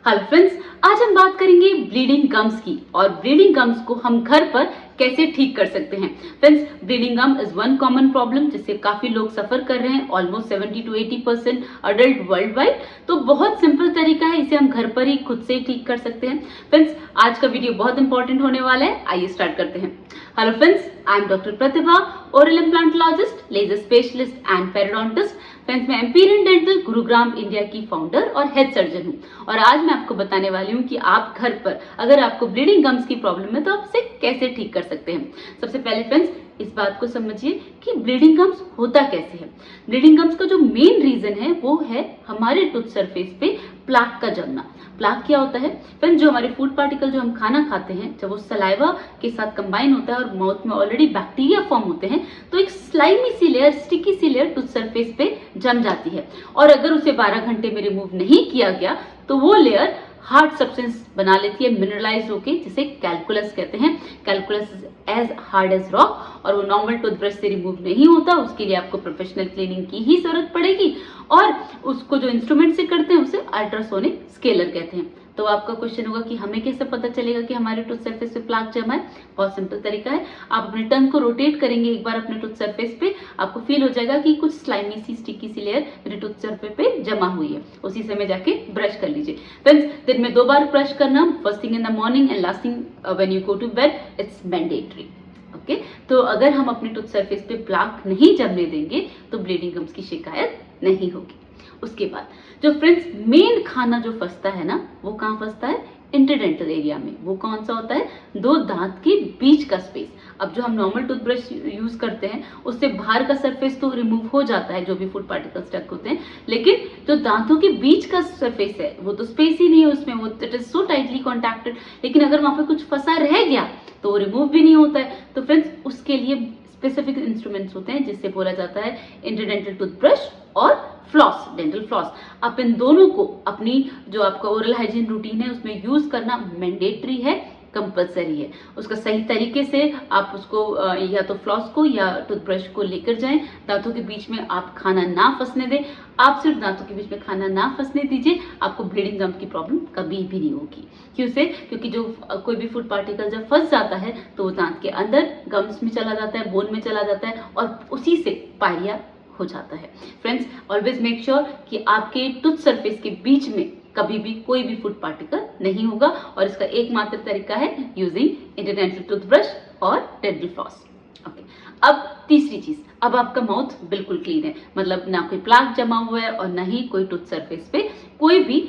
Hello friends, आज हम बात करेंगे ब्लीडिंग गम्स की और ब्लीडिंग गम्स को हम घर पर कैसे ठीक कर सकते हैं। Friends, bleeding gum is one common problem जिससे काफी लोग सफर कर रहे हैं, almost 70 to 80% adult world wide. तो बहुत सिंपल तरीका है, इसे हम घर पर ही खुद से ही ठीक कर सकते हैं। फ्रेंड्स, आज का वीडियो बहुत इंपॉर्टेंट होने वाला है, आइए स्टार्ट करते हैं। Hello friends, I am doctor Pratibha, oral implantologist, laser specialist and periodontist. Friends, मैं एम्पीरियन डेंटल गुरुग्राम इंडिया की फाउंडर और हेड सर्जन हूँ और आज मैं आपको बताने वाली हूँ कि आप घर पर अगर आपको ब्लीडिंग गम्स की प्रॉब्लम है तो आप इसे कैसे ठीक कर सकते हैं। सबसे पहले फ्रेंड्स, इस बात को समझिए कि ब्लीडिंग गम्स होता कैसे है। ब्लीडिंग गम्स का जो मेन रीजन है वो है हमारे टूथ सरफेस पे प्लाक का जमना। प्लाक क्या होता है फ्रेंड्स? जो हमारे फूड पार्टिकल जो हम खाना खाते हैं, जब वो सलाइवा के साथ कंबाइन होता है और माउथ में ऑलरेडी बैक्टीरिया फॉर्म होते हैं तो एक स्लाइमी सी लेयर, स्टिकी सी लेयर टूथ सरफेस पे जम जाती है और अगर उसे 12 घंटे में रिमूव नहीं किया गया तो वो लेयर हार्ड सब्सटेंस बना लेती है, मिनरलाइज होके, जिसे कैलकुलस कहते हैं। Calculus is as hard as rock और वो नॉर्मल टूथब्रश से रिमूव नहीं होता। उसके लिए आपको प्रोफेशनल क्लीनिंग की ही जरूरत पड़ेगी और उसको जो इंस्ट्रूमेंट से करते हैं उसे अल्ट्रासोनिक स्केलर कहते हैं। तो आपका क्वेश्चन होगा कि हमें कैसे पता चलेगा कि हमारे टूथ सरफेस पे प्लाक जमा है। बहुत सिंपल तरीका है, आप अपने टंग को रोटेट करेंगे एक बार अपने टूथ सरफेस पे, आपको फील हो जाएगा कि कुछ स्लाइमी सी स्टिकी सी लेयर मेरे टूथ सरफेस पे जमा हुई है। उसी समय जाके ब्रश कर लीजिए। फ्रेंड्स, दिन में 2 बार ब्रश करना, first thing in the morning and last thing when you go to bed, it's mandatory. Okay, तो अगर हम अपने टूथ सरफेस पे प्लाक नहीं जमने देंगे तो ब्लीडिंग गम्स की शिकायत नहीं होगी। उसके बाद जो फ्रेंड्स मेन खाना जो फंसता है ना, वो कहाँ फंसता है? इंटरडेंटल एरिया में। वो कौन सा होता है? 2 दांत के बीच का स्पेस। अब जो हम नॉर्मल टूथब्रश यूज करते हैं उससे बाहर का सरफेस तो रिमूव हो जाता है, जो भी फूड पार्टिकल स्टक होते हैं, लेकिन जो दांतों के बीच का सरफेस है वो तो स्पेस ही नहीं है उसमें, वो it is so tightly contacted. लेकिन अगर वहां पे कुछ फंसा रह गया तो वो रिमूव भी नहीं होता है। तो फ्रेंड्स, उसके लिए स्पेसिफिक इंस्ट्रूमेंट्स होते हैं जिससे बोला जाता है इंटरडेंटल टूथब्रश और फ्लॉस, डेंटल फ्लॉस। आप इन दोनों को अपनी जो आपका ओरल हाइजीन रूटीन है उसमें यूज करना मैंडेटरी है, कंपलसरी है। उसका सही तरीके से आप उसको या तो फ्लॉस को या टूथब्रश को लेकर जाएं। दांतों के बीच में आप खाना ना फंसने दें। आप सिर्फ दांतों के बीच में खाना ना फंसने दीजिए, आपको ब्लीडिंग गम की प्रॉब्लम कभी भी नहीं होगी। क्यों से? क्योंकि जो कोई भी फूड पार्टिकल जब फंस जाता है तो वो दांत के अंदर गम्स में चला जाता है, बोन में चला जाता है और उसी से पायरिया हो जाता है। फ्रेंड्स, ऑलवेज मेक श्योर कि आपके टूथ सरफेस के बीच में कभी भी कोई भी फूड पार्टिकल नहीं होगा और इसका एकमात्र तरीका है यूजिंग इंटरडेंटल टूथब्रश और डेंटल फ्लॉस। ओके, अब तीसरी चीज, अब आपका माउथ बिल्कुल क्लीन है, मतलब ना कोई प्लाक जमा हुआ है और ना ही कोई टूथ सरफेस पे कोई भी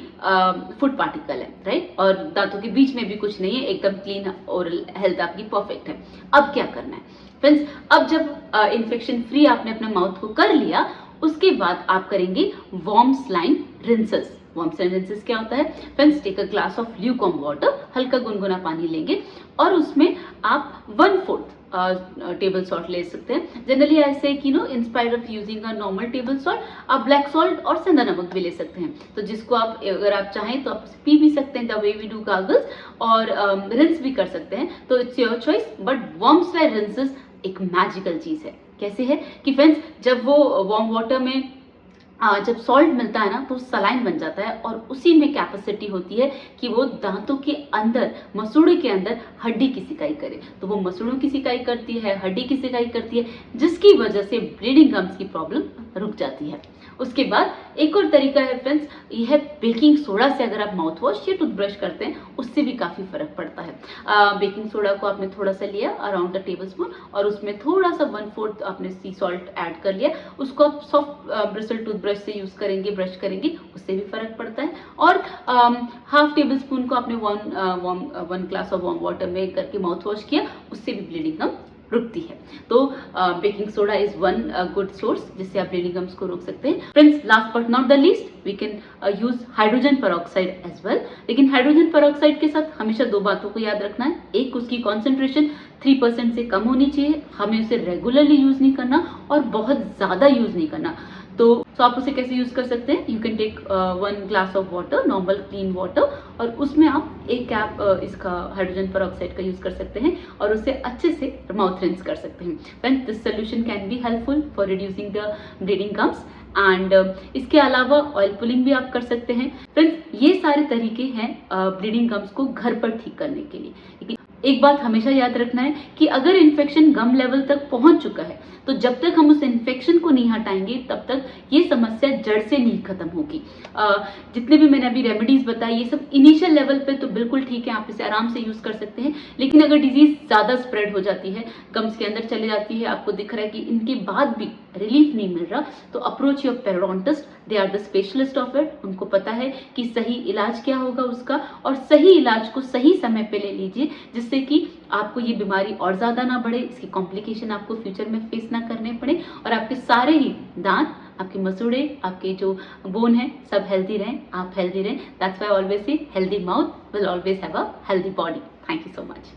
फूड पार्टिकल है, राइट? और दांतों के बीच में भी कुछ नहीं है, एकदम क्लीन ओरल हेल्थ आपकी परफेक्ट है। अब क्या करना है फ्रेंड्स? अब जब इन्फेक्शन फ्री आपने अपने माउथ को कर लिया, उसके बाद आप करेंगे warm saline rinses. Warm saline rinses क्या होता है friends? Take a glass of lukewarm water, हल्का गुनगुना पानी लेंगे और उसमें आप 1/4 टेबल सॉल्ट ले सकते हैं। जनरली ऐसे कि know inspire of using a normal table salt, आप ब्लैक सॉल्ट और सेंधा नमक भी ले सकते हैं। तो जिसको आप अगर आप चाहें तो आप पी भी सकते हैं, the way we do gargles, और रिंस भी कर सकते हैं। तो it's your choice, but warm saline rinses एक मैजिकल चीज है। कैसे है कि फ्रेंड्स, जब वो वार्म वाटर में जब सॉल्ट मिलता है ना तो सलाइन बन जाता है और उसी में कैपेसिटी होती है कि वो दांतों के अंदर, मसूड़े के अंदर हड्डी की सिकाई करे। तो वो मसूड़ों की सिकाई करती है, हड्डी की सिकाई करती है, जिसकी वजह से ब्लीडिंग गम्स की प्रॉब्लम रुक जाती है। उसके बाद एक और तरीका है फ्रेंड्स, ये है बेकिंग सोडा से अगर आप माउथ वॉश या टूथब्रश करते हैं उससे भी काफी फर्क पड़ता है। बेकिंग सोडा को आपने थोड़ा सा लिया, अराउंड अ टेबल स्पून, और उसमें थोड़ा सा 1/4 आपने सी सॉल्ट ऐड कर लिया। उसको आप सॉफ्ट ब्रिसल टूथब्रश से यूज करेंगे, ब्रश करेंगे, उससे भी फर्क पड़ता है। और हाफ टेबल स्पून को आपने 1 ग्लास ऑफ वार्म वाटर में करके माउथ वॉश किया, उससे भी ब्लीडिंग गम रुकती है। तो baking soda is one good source जिससे आप ब्लीडिंग गम्स को रोक सकते हैं। Friends, last but not the least, we can use hydrogen peroxide as well. लेकिन हाइड्रोजन पेरोक्साइड के साथ हमेशा 2 बातों को याद रखना है। एक, उसकी कॉन्सेंट्रेशन 3% से कम होनी चाहिए, हमें उसे रेगुलरली यूज नहीं करना और बहुत ज्यादा यूज नहीं करना। तो आप उसे कैसे यूज कर सकते हैं? You can take 1 glass of water, normal clean water, और उसमें आप 1 कैप इसका हाइड्रोजन पेरोक्साइड का यूज कर सकते हैं और उसे अच्छे से माउथ रिंस कर सकते हैं। Friends, this solution can be helpful for reducing the bleeding gums and इसके अलावा ऑयल पुलिंग भी आप कर सकते हैं। फ्रेंड्स, ये सारे तरीके हैं ब्लीडिंग गम्स को घर पर ठीक करने के लिए। लेकिन एक बात हमेशा याद रखना है कि अगर इन्फेक्शन गम लेवल तक पहुंच चुका है तो जब तक हम उस इन्फेक्शन को नहीं हटाएंगे तब तक ये समस्या जड़ से नहीं खत्म होगी। जितने भी मैंने अभी रेमेडीज बताई ये सब इनिशियल लेवल पे तो बिल्कुल ठीक है, आप इसे आराम से यूज कर सकते हैं। लेकिन अगर डिजीज ज्यादा स्प्रेड हो जाती है, गम्स के अंदर चले जाती है, आपको दिख रहा है कि इनके बाद भी रिलीफ नहीं मिल रहा, तो approach your periodontist. They are the specialist of it. उनको पता है कि सही इलाज क्या होगा उसका, और सही इलाज को सही समय पे ले लीजिए जिससे कि आपको ये बीमारी और ज्यादा ना बढ़े, इसकी कॉम्प्लिकेशन आपको फ्यूचर में फेस ना करने पड़े और आपके सारे ही दांत, आपके मसूड़े, आपके जो बोन है सब हेल्दी रहें, आप हेल्दी रहें। That's why I always say healthy mouth will always have a healthy body. Thank you so much.